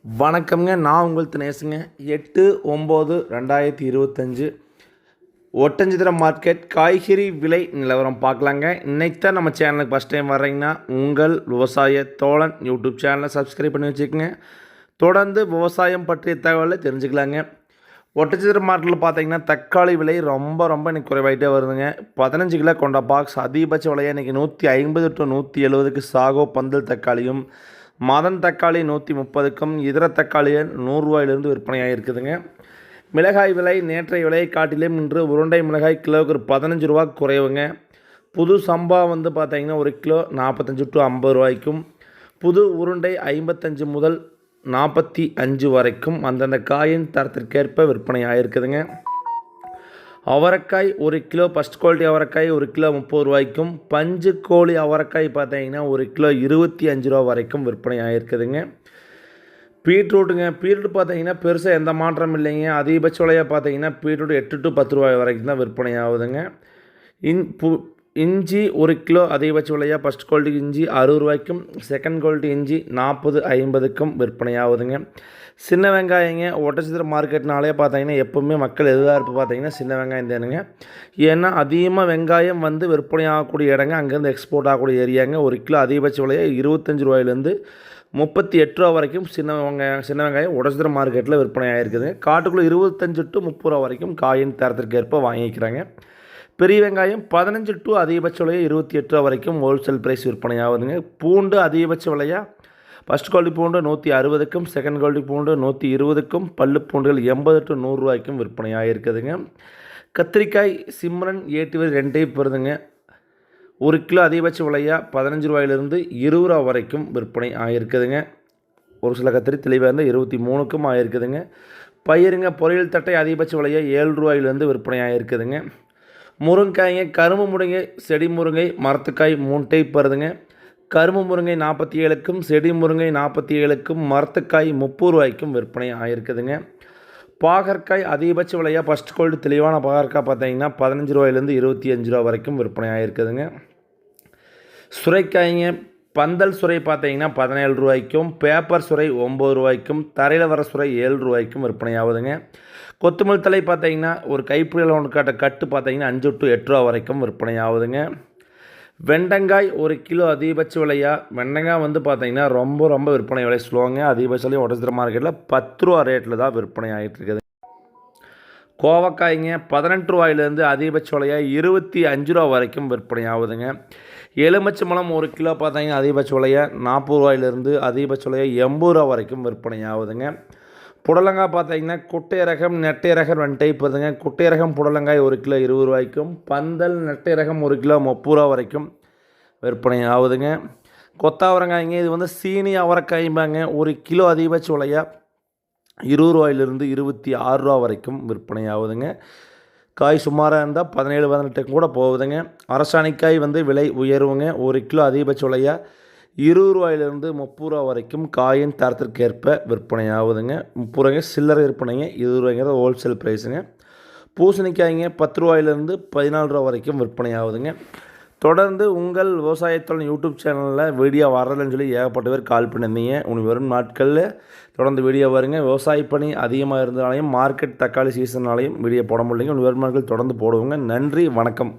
வணக்கம்ங்க. நான் உங்கள் தினேஷுங்க. 8/9/2025 ஒட்டன்சத்திரம் மார்க்கெட் காய்கறி விலை நிலவரம் பார்க்கலாங்க. இன்னைக்கு தான் நம்ம சேனலுக்கு ஃபஸ்ட் டைம் வர்றீங்கன்னா உங்கள் விவசாய தோழன் யூடியூப் சேனலை சப்ஸ்கிரைப் பண்ணி வச்சுக்கோங்க. தொடர்ந்து விவசாயம் பற்றிய தகவலை தெரிஞ்சுக்கலாங்க. ஒட்டன்சத்திரம் மார்க்கெட்டில் பார்த்தீங்கன்னா தக்காளி விலை ரொம்ப இன்றைக்கி குறைவாயிட்டே வருதுங்க. 15 கிலோ கொண்ட பாக்ஸ் அதிகபட்ச விலையை இன்றைக்கி 150 to 170க்கு சாகோ பந்தல் தக்காளியும், மதன் தக்காளி 130க்கும், இதர தக்காளி 100 ரூபாயிலிருந்து விற்பனையாக இருக்குதுங்க. மிளகாய் விலை நேற்றைய விலையை காட்டிலும் இன்று உருண்டை மிளகாய் கிலோவுக்கு 15 ரூபா குறைவுங்க. புது சம்பா பார்த்தீங்கன்னா 1 கிலோ 45 to 50 ரூபாய்க்கும், புது உருண்டை 55 முதல் 45 வரைக்கும் அந்தந்த காயின் தரத்திற்கேற்ப விற்பனையாக இருக்குதுங்க. அவரைக்காய் 1 கிலோ ஃபஸ்ட் குவாலிட்டி அவரைக்காய் 1 கிலோ 30 ரூபாய்க்கும், பஞ்சு கோழி அவரைக்காய் பார்த்தீங்கன்னா 1 கிலோ 25 ரூபா வரைக்கும் விற்பனை ஆகிருக்குதுங்க. பீட்ரூட்டுங்க, பீட்ரூட் பார்த்தீங்கன்னா பெருசாக எந்த மாற்றம் இல்லைங்க. அதிகபட்ச விலையாக பார்த்தீங்கன்னா பீட்ரூட் 8 to 10 ரூபாய் வரைக்கும் தான் விற்பனை ஆகுதுங்க. இஞ்சி 1 கிலோ அதிகபட்ச விலையாக ஃபஸ்ட் குவாலிட்டி இஞ்சி 60 ரூபாய்க்கும், செகண்ட் குவாலிட்டி இஞ்சி 40-50க்கும் விற்பனை ஆகுதுங்க. சின்ன வெங்காயங்க ஒட்டன்சத்திரம் மார்க்கெட்னாலே பார்த்தீங்கன்னா எப்போவுமே மக்கள் எதிர்பார்ப்பு பார்த்தீங்கன்னா சின்ன வெங்காயம் தானுங்க. ஏன்னா அதிகமாக வெங்காயம் விற்பனை ஆகக்கூடிய இடங்க, அங்கேருந்து எக்ஸ்போர்ட் ஆகக்கூடிய ஏரியாங்க. 1 கிலோ அதிகபட்ச விலையை 25 ரூபாயிலேருந்து 38 ரூபா வரைக்கும் சின்ன வெங்காயம் ஒட்டன்சத்திரம் மார்க்கெட்டில் விற்பனை ஆகிருக்குதுங்க. காட்டுக்குள்ளே 25 to 30 ரூபா வரைக்கும் காயின் தரத்திற்கு ஏற்ப வாங்கிக்கிறாங்க. பெரிய வெங்காயம் 15 to அதிகபட்ச விலையை 28 ரூபா வரைக்கும் ஹோல்சேல் ப்ரைஸ் விற்பனை ஆகுதுங்க. பூண்டு அதிகபட்ச விலையாக ஃபஸ்ட் குவாலிட்டி பூண்டு 160க்கும், செகண்ட் குவாலிட்டி பூண்டு 120க்கும், பல்லு பூண்டுகள் 80 to 100 ரூபாய்க்கும் விற்பனை ஆகிருக்குதுங்க. கத்திரிக்காய் சிம்ரன் ஏட்டு ரெண்டையும் பெறுதுங்க. 1 கிலோ அதிகபட்ச விலையாக 15 ரூபாயிலிருந்து 20 ரூபா வரைக்கும் விற்பனை ஆகிருக்குதுங்க. ஒரு சில கத்திரி தெளிவாக இருந்தால் 23க்கும் ஆகிருக்குதுங்க. பயிருங்க பொரியல் தட்டை அதிகபட்ச விலையாக 7 ரூபாயிலிருந்து விற்பனை ஆகிருக்குதுங்க. முருங்காய்ங்க கரும்பு முருங்கை, செடி முருங்கை, மரத்துக்காய் 3 டைப் வருதுங்க. கரும்பு முருங்கை 47க்கும், செடி முருங்கை 47க்கும், மரத்துக்காய் 30 ரூபாய்க்கும் விற்பனை ஆகிருக்குதுங்க. பாகற்காய் அதிகபட்ச விலையாக ஃபஸ்ட் குவாலிட்டி தெளிவான பாகற்காய் பார்த்தீங்கன்னா 15 ரூபாயிலேருந்து 25 ரூபா வரைக்கும் விற்பனை ஆகிருக்குதுங்க. சுரைக்காய்ங்க பந்தல் சுரை பார்த்தீங்கன்னா 17 ரூபாய்க்கும், பேப்பர் சுரை 9 ரூபாய்க்கும், தரையில் வர சுரை 7 ரூபாய்க்கும் விற்பனை ஆகுதுங்க. கொத்தமல்லி தழை பார்த்தீங்கன்னா ஒரு கைப்பிடியில் ஒன்று கட்டு பார்த்தீங்கன்னா 5 to 8 ரூபா வரைக்கும் விற்பனை ஆகுதுங்க. வெண்டங்காய் 1 கிலோ அதிகபட்ச விலையாக வெண்டங்காய் பார்த்தீங்கன்னா ரொம்ப விற்பனை விலை ஸ்லோங்க. அதிகபட்ச விலை ஒட்டன்சத்திரம் மார்க்கெட்டில் 10 ரூபா ரேட்டில் தான் விற்பனை ஆகிட்டு இருக்குது. கோவக்காய்ங்க 18 ரூபாயிலேருந்து அதிகபட்ச விலையாக 25 ரூபா வரைக்கும் விற்பனை ஆகுதுங்க. எலுமிச்சம்பழம் 1 கிலோ பார்த்தீங்கன்னா அதிகபட்ச விலையாக 40 ரூபாயிலேருந்து அதிகபட்ச விலையாக 80 ரூபா வரைக்கும் விற்பனை ஆகுதுங்க. புடலங்காய் பார்த்தீங்கன்னா குட்டை ரகம் நெட்டை ரகம் 2 டைப் வருதுங்க. குட்டை ரகம் புடலங்காய் 1 கிலோ 20 ரூபாய்க்கும், பந்தல் நெட்டை ரகம் 1 கிலோ 30 ரூபா வரைக்கும் விற்பனை ஆகுதுங்க. கொத்தாவரங்காய்ங்க இது சீனி அவரைக்காய்பாங்க. 1 கிலோ அதிகபட்ச விலையாக 20 ரூபாயிலிருந்து 26 ரூபா வரைக்கும் விற்பனை ஆகுதுங்க. காய் சுமாராக இருந்தால் 17-18 கூட போகுதுங்க. அரசாணிக்காய் விலை உயர்வுங்க. 1 கிலோ அதிகபட்ச விலையாக 20 ரூபாயிலிருந்து 30 ரூபா வரைக்கும் காயின் தரத்திற்கேற்ப விற்பனை ஆகுதுங்க. 30 ரூபாய்ங்க சில்லறை விற்பனைங்க, 20 ரூபாய்ங்கிறது ஹோல்சேல் ப்ரைஸுங்க. பூசணிக்காய்ங்க 10 ரூபாயிலிருந்து 14 ரூபா வரைக்கும் விற்பனை ஆகுதுங்க. தொடர்ந்து உங்கள் விவசாயத்தோட யூடியூப் சேனலில் வீடியோ வரலன்னு சொல்லி ஏகப்பட்ட பேர் கால் பண்ணியிருந்தீங்க. உங்களுக்கு வரும் நாட்களில் தொடர்ந்து வீடியோ வருங்க. விவசாய பணி அதிகமாக இருந்தாலையும் மார்க்கெட் தக்காளி சீசனாலையும் வீடியோ போட முடியலைங்க. வரும் நாட்கள் தொடர்ந்து போடுவோங்க. நன்றி, வணக்கம்.